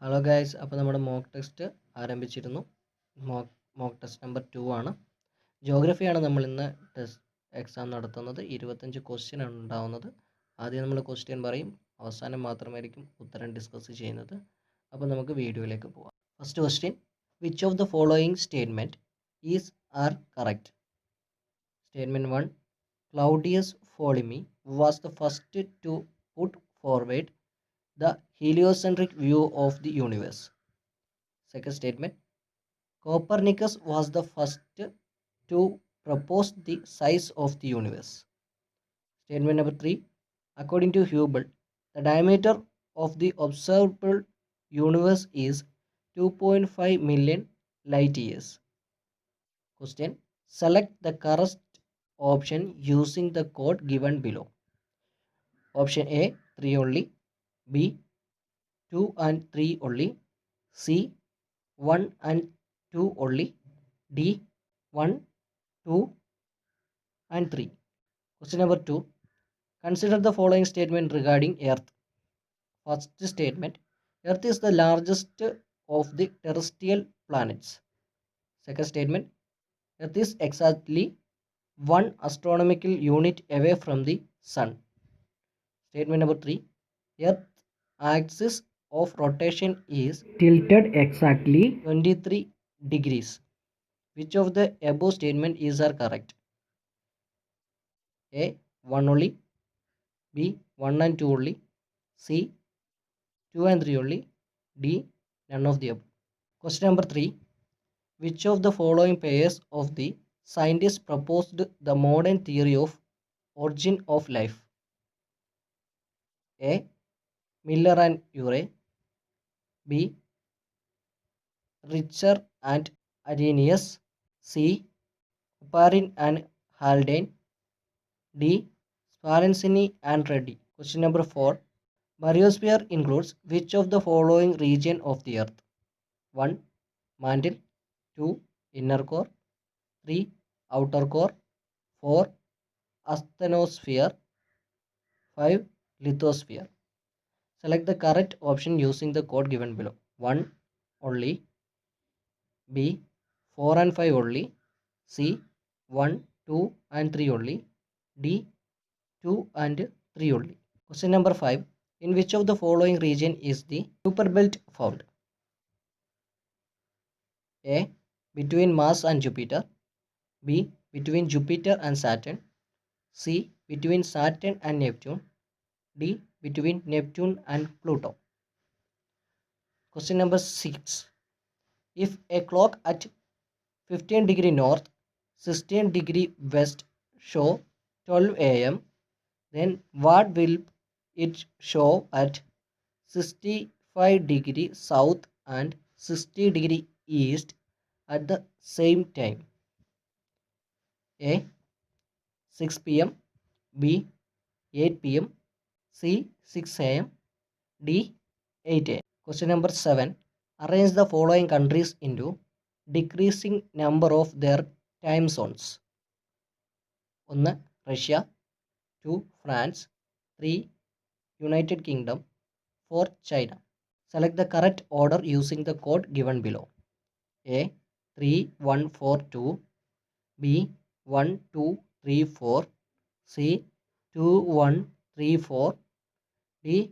Hello guys, അപ്പോൾ നമ്മുടെ mock test ആരംഭിച്ചിരുന്നു. മോക്ക് ടെസ്റ്റ് നമ്പർ 2 ആണ്. ജോഗ്രഫിയാണ് നമ്മൾ ഇന്ന് എക്സാം നടത്തുന്നത്. 25 ക്വസ്റ്റ്യൻ ആണ് ഉണ്ടാവുന്നത്. ആദ്യം നമ്മൾ ക്വസ്റ്റ്യൻ പറയും, അവസാനം മാത്രമായിരിക്കും ഉത്തരം ഡിസ്കസ് ചെയ്യുന്നത്. അപ്പോൾ നമുക്ക് വീഡിയോയിലേക്ക് പോകാം. First question, which of the following statement is are correct? Statement 1, Claudius Ptolemy was the first to put forward the heliocentric view of the universe. Second statement, Copernicus was the first to propose the size of the universe. Statement number 3, according to Hubble, the diameter of the observable universe is 2.5 million light years. Question, select the correct option using the code given below. Option A, 3 only. B, 2 and 3 only. C, 1 and 2 only. D, 1, 2 and 3. Question number 2. Consider the following statement regarding Earth. First statement, Earth is the largest of the terrestrial planets. Second statement, Earth is exactly 1 astronomical unit away from the Sun. Statement number 3, Earth axis of rotation is tilted exactly 23 degrees. Which of the above statement is are correct? A, 1 only. B, 1 and 2 only. C, 2 and 3 only. D, none of the above. Question number 3, which of the following pairs of the scientists proposed the modern theory of origin of life? A, Miller and Urey. B, Richter and Arrhenius. C, Oparin and Haldane. D, Spallanzani and Reddy. Question number 4, Bariosphere includes which of the following region of the Earth? 1, mantle. 2, inner core. 3, outer core. 4, asthenosphere. 5, lithosphere. Select the correct option using the code given below. 1 only. B, 4 and 5 only. C, 1, 2 and 3 only. D, 2 and 3 only. Question number 5, in which of the following region is the Kuiper belt found? A, between Mars and Jupiter. B, between Jupiter and Saturn. C, between Saturn and Neptune. D, between Neptune and Pluto. Question number 6, if a clock at 15 degree north, 16 degree west show 12 am, then what will it show at 65 degree south and 60 degree east at the same time? A, 6 pm. B, 8 pm. C, 6 am. D, 8 am. Question number 7, arrange the following countries into decreasing number of their time zones. 1, Russia. 2, France. 3, United Kingdom. 4, China. Select the correct order using the code given below. A, 3, 1, 4, 2. B, 1, 2, 3, 4. C, 2, 1, 3, 4. D,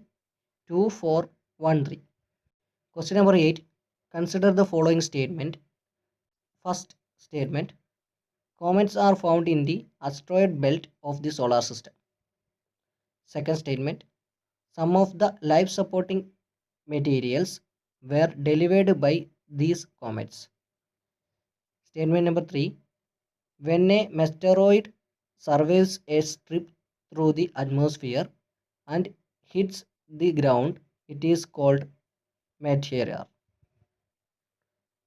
2, 4, 1, 3. Question number 8, consider the following statement. First statement, comets are found in the asteroid belt of the solar system. Second statement, some of the life supporting materials were delivered by these comets. Statement number 3, when a meteoroid survives a trip through the atmosphere and hits the ground, it is called meteor.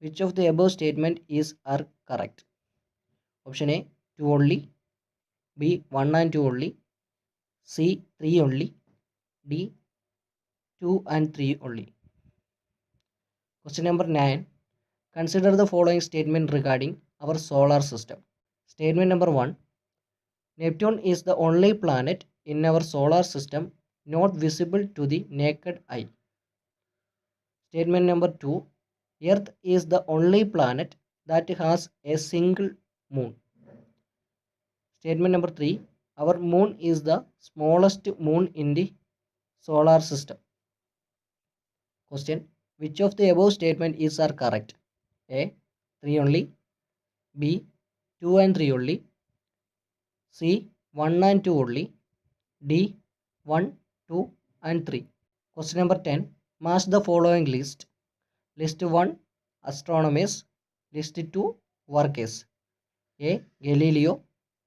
Which of the above statement is are correct? Option A, 2 only. B, 1 and 2 only. C, 3 only. D, 2 and 3 only. Question number 9, consider the following statement regarding our solar system. Statement number 1, Neptune is the only planet in our solar system not visible to the naked eye. Statement number 2. Earth is the only planet that has a single moon. Statement number 3. Our moon is the smallest moon in the solar system. Question. Which of the above statement is are correct? A. 3 only. B. 2 and 3 only. C. 1 and 2 only. D. 1, 2 and 3. Question number 10. Match the following list. List 1. Astronomers. List 2. Workers. A. Galileo.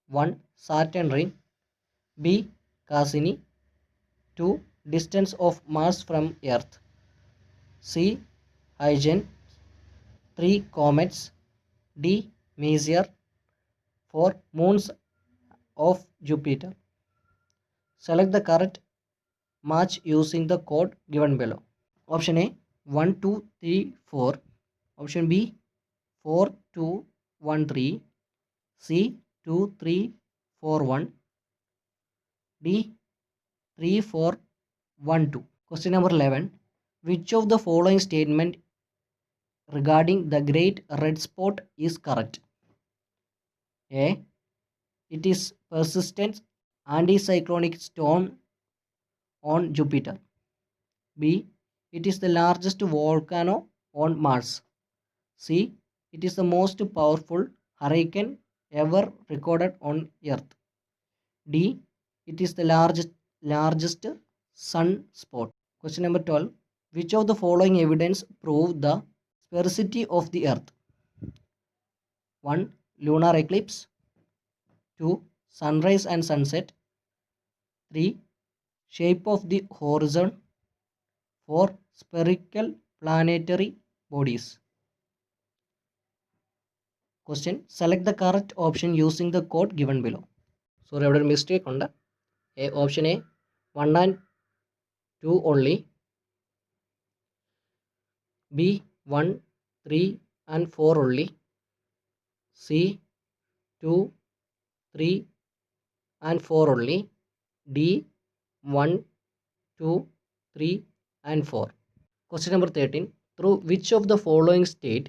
1. Saturn ring. B. Cassini. 2. Distance of Mars from Earth. C. Huygens. 3. Comets. D. Messier. 4. Moons of Jupiter. Select the correct match using the code given below. Option A 1, 2, 3, 4. Option B 4, 2, 1, 3. C 2, 3, 4, 1. D 3, 4, 1, 2. Question number 11. Which of the following statement regarding the great red spot is correct? A. It is persistent anticyclonic storm on Jupiter. B. It is the largest volcano on Mars. C. It is the most powerful hurricane ever recorded on Earth. D. It is the largest sunspot. Question number 12. Which of the following evidence prove the sphericity of the Earth? 1. Lunar eclipse. 2. Sunrise and sunset. 3. Shape of the horizon. 4. Spherical planetary bodies. Question. Select the correct option using the code given below. Sorry, അവിടെ ഒരു mistake ഉണ്ട്. Option A 1 and 2 only. B 1, 3 and 4 only. C 2, 3 and 4 only. D 1, 2, 3 and 4. Question number 13. Through which of the following state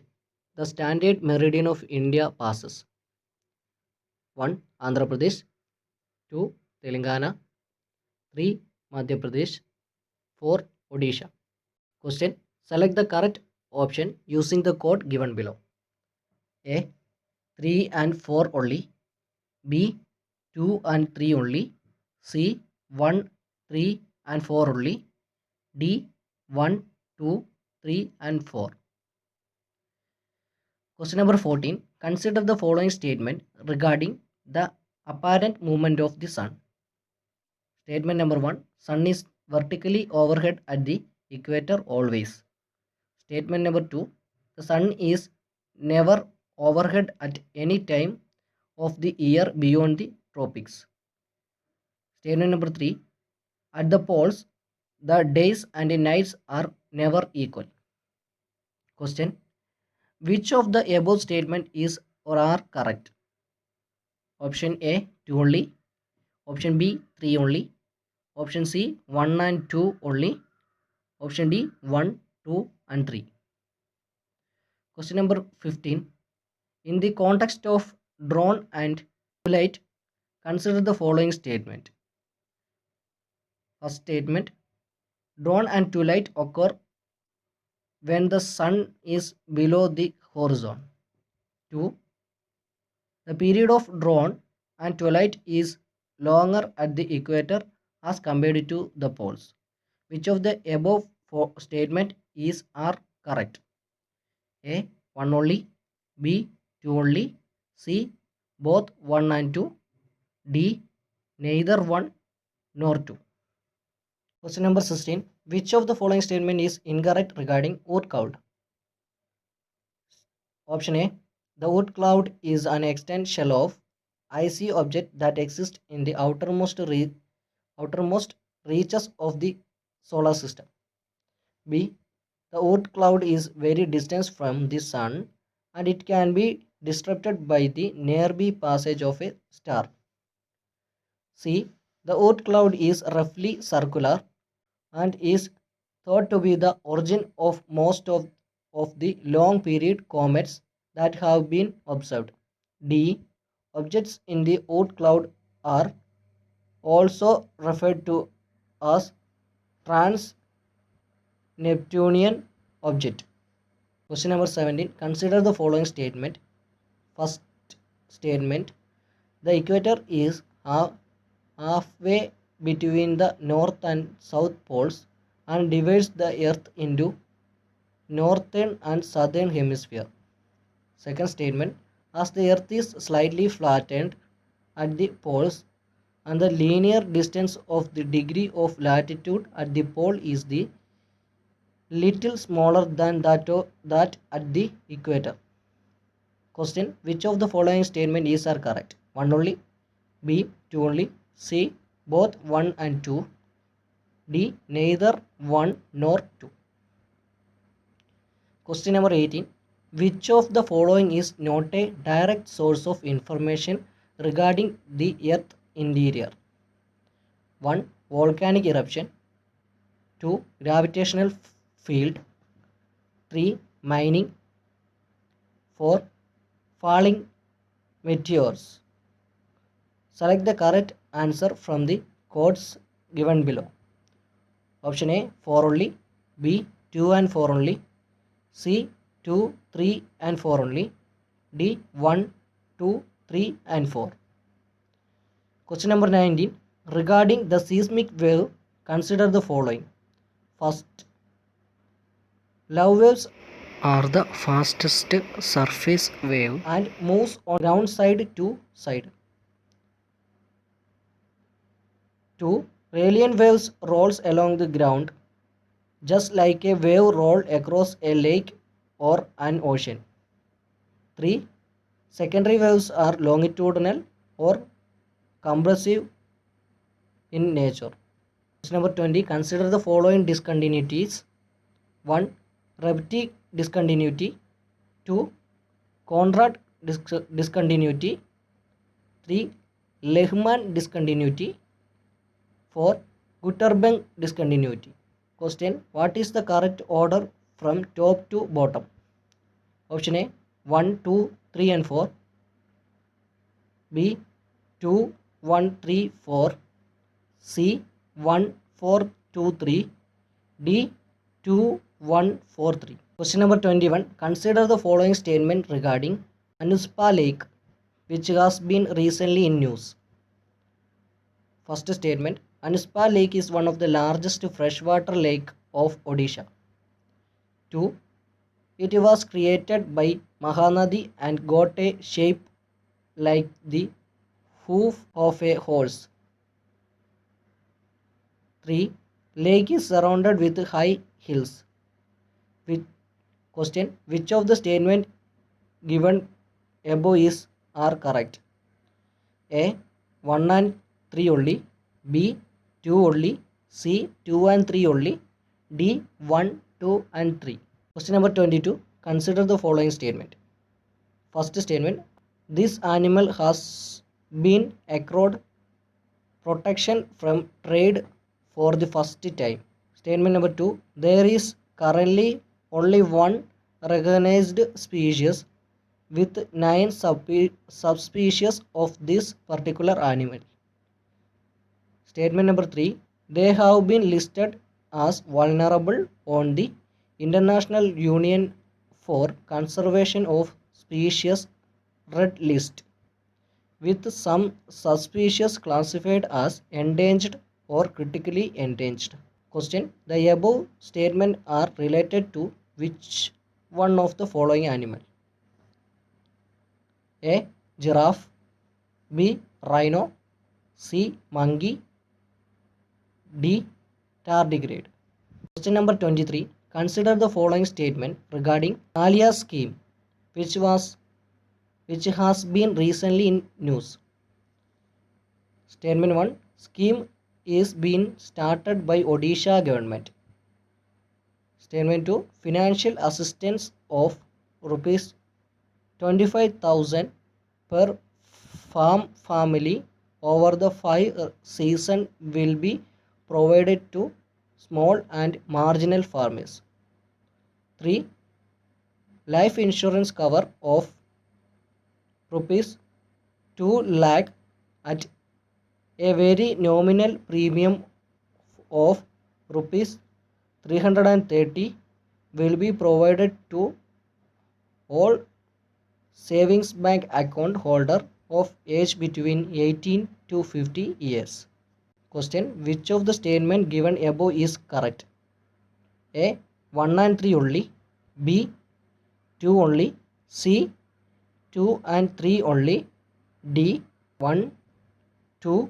the standard meridian of India passes? 1. Andhra Pradesh. 2. Telangana. 3. Madhya Pradesh. 4. Odisha. Question. Select the correct option using the code given below. A 3 and 4 only. B 2 and 3 only. C 1, 3 and 4 only. D 1, 2, 3 and 4. Question number 14. Consider the following statement regarding the apparent movement of the sun. Statement number 1. Sun is vertically overhead at the equator always. Statement number 2. The sun is never overhead at any time of the year beyond the tropics. Statement number 3. At the poles, the days and the nights are never equal. Question. Which of the above statement is or are correct? Option A 2 only. Option B 3 only. Option C 1 and 2 only. Option D 1, 2 and 3. Question number 15. In the context of dawn and twilight, consider the following statement. First statement. Dawn and twilight occur when the sun is below the horizon. 2. The period of dawn and twilight is longer at the equator as compared to the poles. Which of the above statement is are correct? A 1 only. B 2 only. C both 1 and 2. D neither 1 nor 2. Question number 16. Which of the following statement is incorrect regarding Oort cloud? Option A. The Oort cloud is an extant shell of icy object that exists in the outermost reaches of the solar system. B. The Oort cloud is very distant from the sun and it can be disrupted by the nearby passage of a star. C. The Oort cloud is roughly circular and is thought to be the origin of most of the long period comets that have been observed. D. Objects in the Oort cloud are also referred to as trans-Neptunian object. Question number 17. Consider the following statement. First statement. The equator is halfway between the north and south poles and divides the earth into northern and southern hemisphere. Second statement. As the earth is slightly flattened at the poles and the linear distance of the degree of latitude at the pole is the little smaller than that at the equator. Question. Which of the following statement is are correct? 1 only, B 2 only, C both 1 and 2, D neither 1 nor 2. Question number 18. Which of the following is not a direct source of information regarding the earth interior? 1. Volcanic eruption. 2. Gravitational field. 3. Mining. 4. Falling meteors. Select the correct answer from the codes given below. Option A 4 only, B 2 and 4 only, C 2, 3 and 4 only, D 1, 2, 3 and 4. Question number 19. Regarding the seismic wave, consider the following. First, love waves are the fastest surface wave and moves on ground side to side. 2. Radiant waves rolls along the ground just like a wave roll across a lake or an ocean. 3. Secondary waves are longitudinal or compressive in nature. Question number 20. Consider the following discontinuities. 1. Repti discontinuity. 2. Conrad discontinuity. 3. Lehman discontinuity. 4. Gutenberg discontinuity. Question. What is the correct order from top to bottom? Option A 1, 2, 3 and 4. B 2, 1, 3, 4. C 1, 4, 2, 3. D 2, 1, 4, 3. Question number 21. Consider the following statement regarding Anuspa Lake, which has been recently in news. First statement. Anuspa Lake is one of the largest freshwater lake of Odisha. 2. It was created by Mahanadi and got a shape like the hoof of a horse. 3. Lake is surrounded with high hills. Question. Which of the statement given above are correct? A 1 and 3 only, B 2 only, C 2 and 3 only, D 1, 2 and 3. Question number 22. Consider the following statement. First statement. This animal has been accrued protection from trade for the first time. Statement number 2. There is currently only one recognized species with 9 subspecies of this particular animal. Statement number 3. They have been listed as vulnerable on the International Union for Conservation of Species Red List, with some subspecies classified as endangered or critically endangered. Question. The above statements are related to which one of the following animal? A. Giraffe. B. Rhino. C. Monkey. D. Tardigrade. Question number 23. Consider the following statement regarding Alia scheme, which has been recently in news. Statement 1. Scheme is being started by Odisha government. Statement 2. Financial assistance of rupees 25,000 per farm family over the 5 season will be provided to small and marginal farmers. 3. Life insurance cover of rupees 2 lakh at a very nominal premium of rupees 330 will be provided to all savings bank account holder of age between 18 to 50 years. Question: which of the statement given above is correct? A. 1 and 3 only. B. 2 only. C. 2 and 3 only. D. 1, 2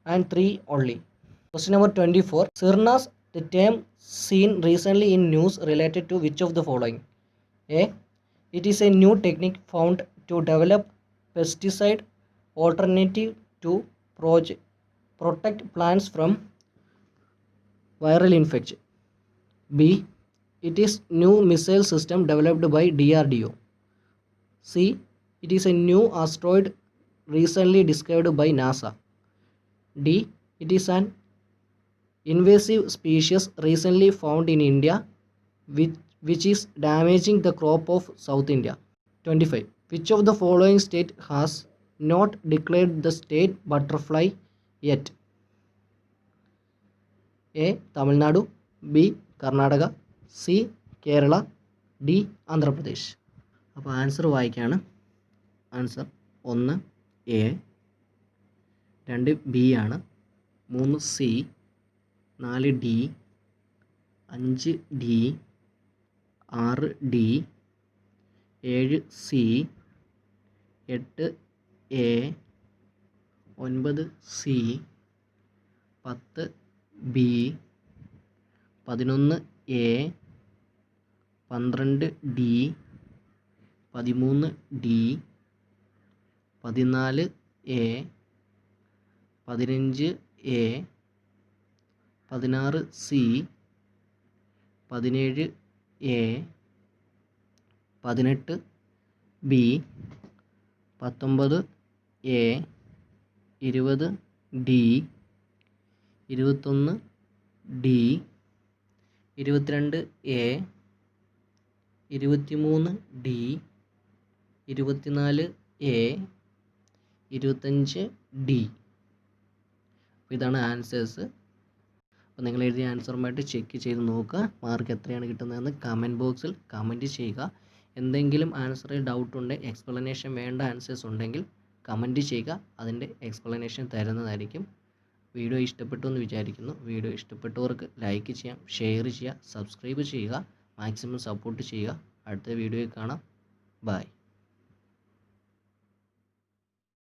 and 3 only. Question number 24. Sirnas, the term seen recently in news related to which of the following? A. It is a new technique found to develop pesticide alternative to protect plants from viral infection. B. It is new missile system developed by DRDO. C. It is a new asteroid recently discovered by NASA. D. It is an invasive species recently found in India which is damaging the crop of South India. 25. Which of the following state has not declared the state butterfly yet? A. Tamil Nadu. B. Karnataka. C. Kerala. D. Andhra Pradesh. അപ്പോൾ answer വായിക്കുകയാണ്. Answer 1 A, 2 B ആണ്, 3 C, 4 D, 5 D, 6 D, 7 C, 8 A, 9 C, 10 B, 11 A, 12 D, 13 D, 14 A, 15 A, 16 C, 17 A, 18 B, 19 A, 20 D, 21 D, 22 A, 23 D, 24 A, 25 D. അപ്പോൾ ഇതാണ് answers. അപ്പോൾ നിങ്ങൾ എഴുതിയ ആൻസറുമായിട്ട് check ചെയ്ത് നോക്കുക. മാർക്ക് എത്രയാണ് കിട്ടുന്നതെന്ന് കമൻറ്റ് ബോക്സിൽ കമൻറ്റ് ചെയ്യുക. എന്തെങ്കിലും ആൻസറിൽ ഡൗട്ട് ഉണ്ടെങ്കിൽ, എക്സ്പ്ലനേഷൻ വേണ്ട ആൻസേഴ്സ് ഉണ്ടെങ്കിൽ കമൻറ്റ് ചെയ്യുക. അതിൻ്റെ എക്സ്പ്ലനേഷൻ തരുന്നതായിരിക്കും. വീഡിയോ ഇഷ്ടപ്പെട്ടു എന്ന് വിചാരിക്കുന്നു. വീഡിയോ ഇഷ്ടപ്പെട്ടവർക്ക് ലൈക്ക് ചെയ്യാം, ഷെയർ ചെയ്യുക, സബ്സ്ക്രൈബ് ചെയ്യുക, മാക്സിമം സപ്പോർട്ട് ചെയ്യുക. അടുത്ത വീഡിയോയിൽ കാണാം. ബൈ.